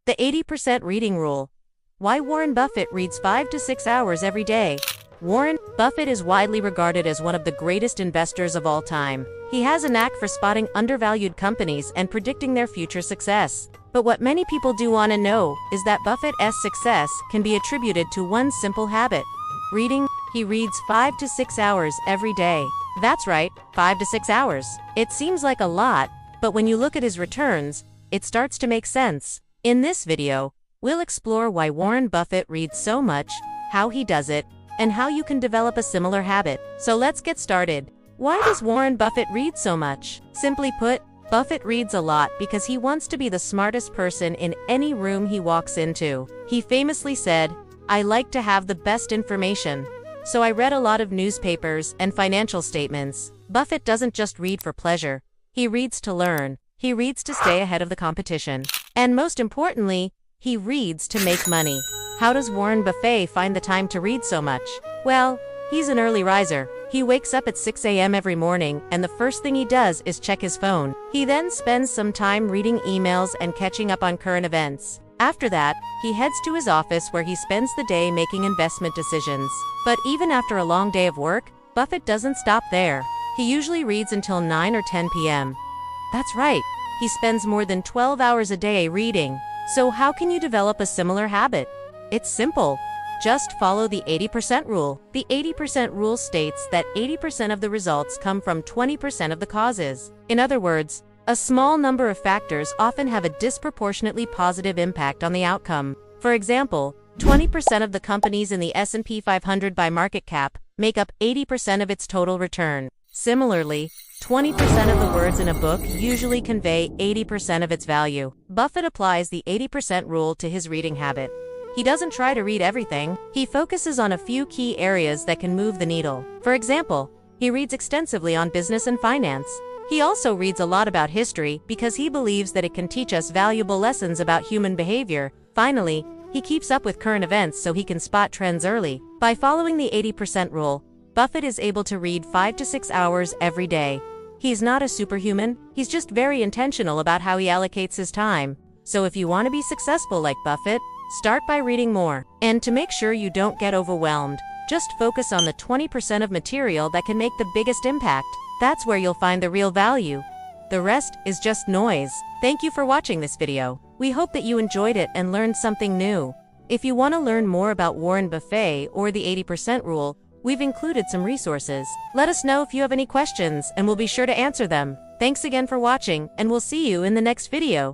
The 80% reading rule. Why Warren Buffett reads 5 to 6 hours every day. Warren Buffett is widely regarded as one of the greatest investors of all time. He has a knack for spotting undervalued companies and predicting their future success. But what many people do want to know is that Buffett's success can be attributed to one simple habit: reading. He reads 5 to 6 hours every day. That's right, 5 to 6 hours. It seems like a lot, but when you look at his returns, it starts to make sense. In this video, we'll explore why Warren Buffett reads so much, how he does it, and how you can develop a similar habit. So let's get started. Why does Warren Buffett read so much? Simply put, Buffett reads a lot because he wants to be the smartest person in any room he walks into. He famously said, "I like to have the best information. So I read a lot of newspapers and financial statements." Buffett doesn't just read for pleasure. He reads to learn. He reads to stay ahead of the competition. And most importantly, he reads to make money. How does Warren Buffett find the time to read so much? Well, he's an early riser. He wakes up at 6 a.m. every morning, and the first thing he does is check his phone. He then spends some time reading emails and catching up on current events. After that, he heads to his office where he spends the day making investment decisions. But even after a long day of work, Buffett doesn't stop there. He usually reads until 9 or 10 p.m. That's right, he spends more than 12 hours a day reading. So how can you develop a similar habit? It's simple. Just follow the 80% rule. The 80% rule states that 80% of the results come from 20% of the causes. In other words, a small number of factors often have a disproportionately positive impact on the outcome. For example, 20% of the companies in the S&P 500 by market cap make up 80% of its total return. Similarly, 20% of the words in a book usually convey 80% of its value. Buffett applies the 80% rule to his reading habit. He doesn't try to read everything. He focuses on a few key areas that can move the needle. For example, he reads extensively on business and finance. He also reads a lot about history because he believes that it can teach us valuable lessons about human behavior. Finally, he keeps up with current events so he can spot trends early. By following the 80% rule, Buffett is able to read 5 to 6 hours every day. He's not a superhuman, he's just very intentional about how he allocates his time. So if you want to be successful like Buffett, start by reading more. And to make sure you don't get overwhelmed, just focus on the 20% of material that can make the biggest impact. That's where you'll find the real value. The rest is just noise. Thank you for watching this video. We hope that you enjoyed it and learned something new. If you want to learn more about Warren Buffett or the 80% rule, we've included some resources. Let us know if you have any questions and we'll be sure to answer them. Thanks again for watching, and we'll see you in the next video.